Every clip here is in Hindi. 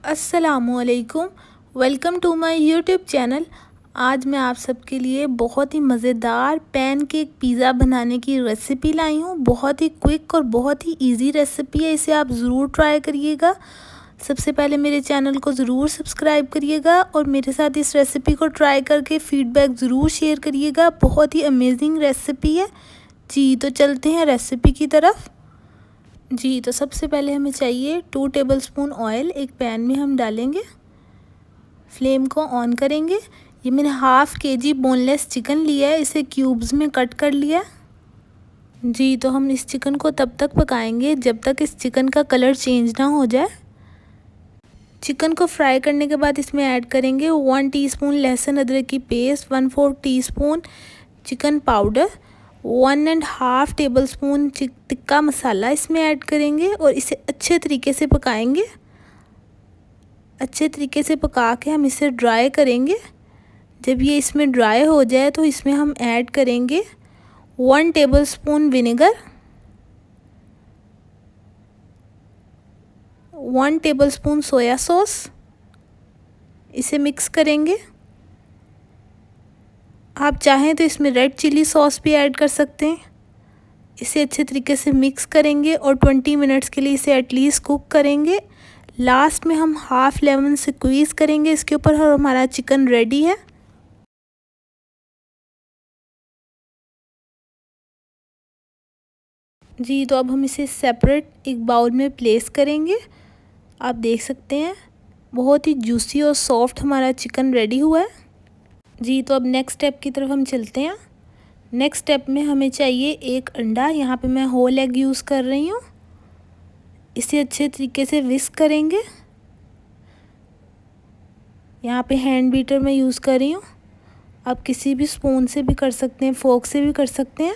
अस्सलामुअलैकुम। Welcome to my YouTube channel. आज मैं आप सबके लिए बहुत ही मज़ेदार पैनकेक पिज़्ज़ा बनाने की रेसिपी लाई हूँ। बहुत ही क्विक और बहुत ही इजी रेसिपी है, इसे आप ज़रूर ट्राई करिएगा। सबसे पहले मेरे चैनल को ज़रूर सब्सक्राइब करिएगा और मेरे साथ इस रेसिपी को ट्राई करके फ़ीडबैक ज़रूर शेयर करिएगा। बहुत ही अमेजिंग रेसिपी है जी। तो चलते हैं रेसिपी की तरफ जी। तो सबसे पहले हमें चाहिए 2 टेबलस्पून ऑयल। एक पैन में हम डालेंगे, फ्लेम को ऑन करेंगे। ये मैंने हाफ़ केजी बोनलेस चिकन लिया है, इसे क्यूब्स में कट कर लिया जी। तो हम इस चिकन को तब तक पकाएंगे जब तक इस चिकन का कलर चेंज ना हो जाए। चिकन को फ्राई करने के बाद इसमें ऐड करेंगे 1 टीस्पून लहसुन अदरक की पेस्ट, 1/4 teaspoon chicken powder, 1.5 tablespoon tikka masala इसमें ऐड करेंगे और इसे अच्छे तरीके से पकाएंगे। अच्छे तरीके से पका के हम इसे ड्राई करेंगे। जब ये इसमें ड्राई हो जाए तो इसमें हम ऐड करेंगे 1 tablespoon vinegar, 1 tablespoon soya sauce. इसे मिक्स करेंगे। आप चाहें तो इसमें रेड चिली सॉस भी ऐड कर सकते हैं। इसे अच्छे तरीके से मिक्स करेंगे और 20 मिनट्स के लिए इसे एटलीस्ट कुक करेंगे। लास्ट में हम हाफ़ लेमन स्क्वीज़ करेंगे इसके ऊपर और हमारा चिकन रेडी है जी। तो अब हम इसे सेपरेट एक बाउल में प्लेस करेंगे। आप देख सकते हैं बहुत ही जूसी और सॉफ्ट हमारा चिकन रेडी हुआ है जी। तो अब नेक्स्ट स्टेप की तरफ हम चलते हैं। नेक्स्ट स्टेप में हमें चाहिए एक अंडा। यहाँ पे मैं होल एग यूज़ कर रही हूँ। इसे अच्छे तरीके से विस्क करेंगे। यहाँ पे हैंड बीटर में यूज़ कर रही हूँ। आप किसी भी स्पून से भी कर सकते हैं, फोर्क से भी कर सकते हैं।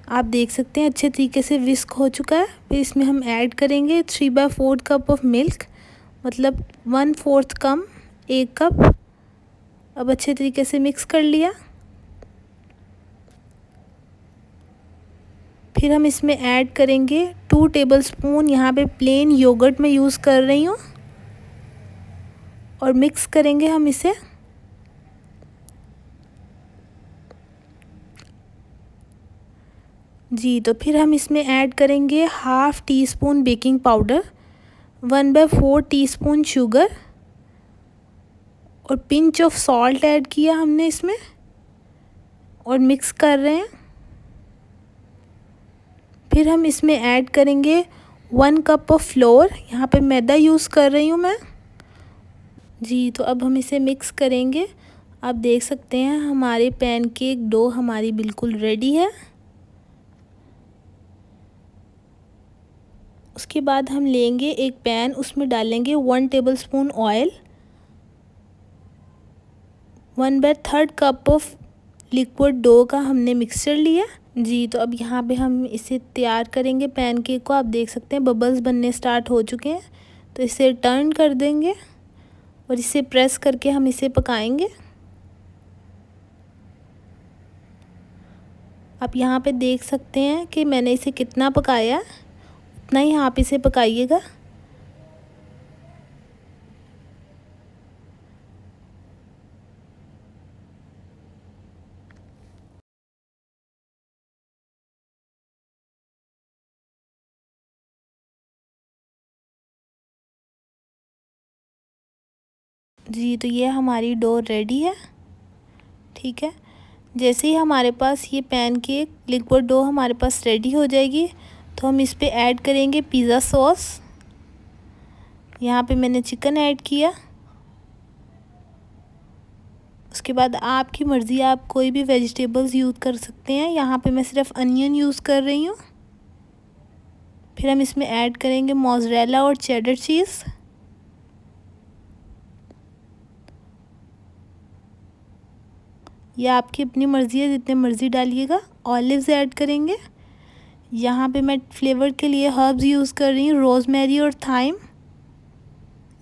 आप देख सकते हैं अच्छे तरीके से विस्क हो चुका है। फिर इसमें हम ऐड करेंगे 3/4 कप ऑफ मिल्क, मतलब 1/4 कम 1 कप। अब अच्छे तरीके से मिक्स कर लिया। फिर हम इसमें ऐड करेंगे 2 टेबलस्पून, यहाँ पे प्लेन योगर्ट में यूज़ कर रही हूँ, और मिक्स करेंगे हम इसे। जी। तो फिर हम इसमें ऐड करेंगे half teaspoon baking powder, 1/4 teaspoon sugar और पिंच ऑफ सॉल्ट ऐड किया हमने इसमें और मिक्स कर रहे हैं। फिर हम इसमें ऐड करेंगे 1 कप ऑफ फ्लोर। यहाँ पे मैदा यूज़ कर रही हूँ मैं जी। तो अब हम इसे मिक्स करेंगे। आप देख सकते हैं हमारे पैनकेक डो हमारी बिल्कुल रेडी है। उसके बाद हम लेंगे एक पैन, उसमें डालेंगे 1 tablespoon oil, 1/3 cup of liquid dough का हमने मिक्सचर लिया जी। तो अब यहाँ पे हम इसे तैयार करेंगे पैनकेक को। आप देख सकते हैं बबल्स बनने स्टार्ट हो चुके हैं, तो इसे टर्न कर देंगे और इसे प्रेस करके हम इसे पकाएंगे। आप यहाँ पे देख सकते हैं कि मैंने इसे कितना पकाया, उतना ही आप इसे पकाइएगा। जी। तो ये हमारी डो रेडी है, ठीक है। जैसे ही हमारे पास ये पैनकेक लिक्विड डो हमारे पास रेडी हो जाएगी तो हम इस पे ऐड करेंगे पिज़्ज़ा सॉस। यहाँ पे मैंने चिकन ऐड किया। उसके बाद आपकी मर्ज़ी, आप कोई भी वेजिटेबल्स यूज़ कर सकते हैं। यहाँ पे मैं सिर्फ अनियन यूज़ कर रही हूँ। फिर हम इसमें ऐड करेंगे मोज़रेला और चेडर चीज़। यह आपकी अपनी मर्ज़ी है, जितने मर्ज़ी डालिएगा। ऑलिव्स ऐड करेंगे। यहाँ पे मैं फ्लेवर के लिए हर्ब्स यूज़ कर रही हूँ, रोज़मेरी और थाइम।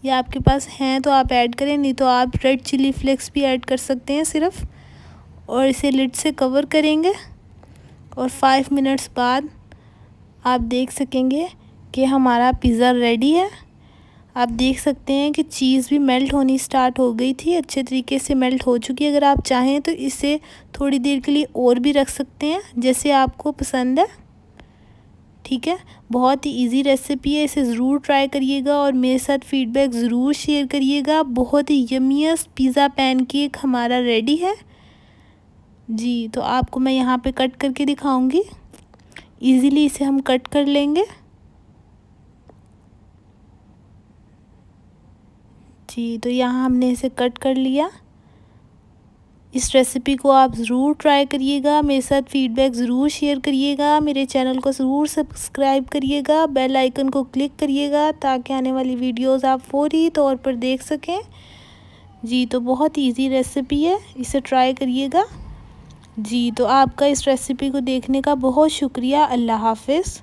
या आपके पास हैं तो आप ऐड करें, नहीं तो आप रेड चिली फ्लेक्स भी ऐड कर सकते हैं सिर्फ। और इसे लिड से कवर करेंगे और 5 मिनट्स बाद आप देख सकेंगे कि हमारा पिज़्ज़ा रेडी है। आप देख सकते हैं कि चीज़ भी मेल्ट होनी स्टार्ट हो गई थी, अच्छे तरीके से मेल्ट हो चुकी है। अगर आप चाहें तो इसे थोड़ी देर के लिए और भी रख सकते हैं, जैसे आपको पसंद है। ठीक है, बहुत ही इजी रेसिपी है, इसे ज़रूर ट्राई करिएगा और मेरे साथ फीडबैक ज़रूर शेयर करिएगा। बहुत ही यम्मीएस्ट पिज़्ज़ा पैनकेक हमारा रेडी है जी। तो आपको मैं यहाँ पे कट करके दिखाऊंगी, इजीली इसे हम कट कर लेंगे जी। तो यहाँ हमने इसे कट कर लिया। इस रेसिपी को आप ज़रूर ट्राई करिएगा, मेरे साथ फीडबैक ज़रूर शेयर करिएगा, मेरे चैनल को ज़रूर सब्सक्राइब करिएगा, बेल आइकन को क्लिक करिएगा ताकि आने वाली वीडियोस आप फौरी तौर पर देख सकें जी। तो बहुत इजी रेसिपी है, इसे ट्राई करिएगा जी। तो आपका इस रेसिपी को देखने का बहुत शुक्रिया। अल्लाह हाफ़िज़।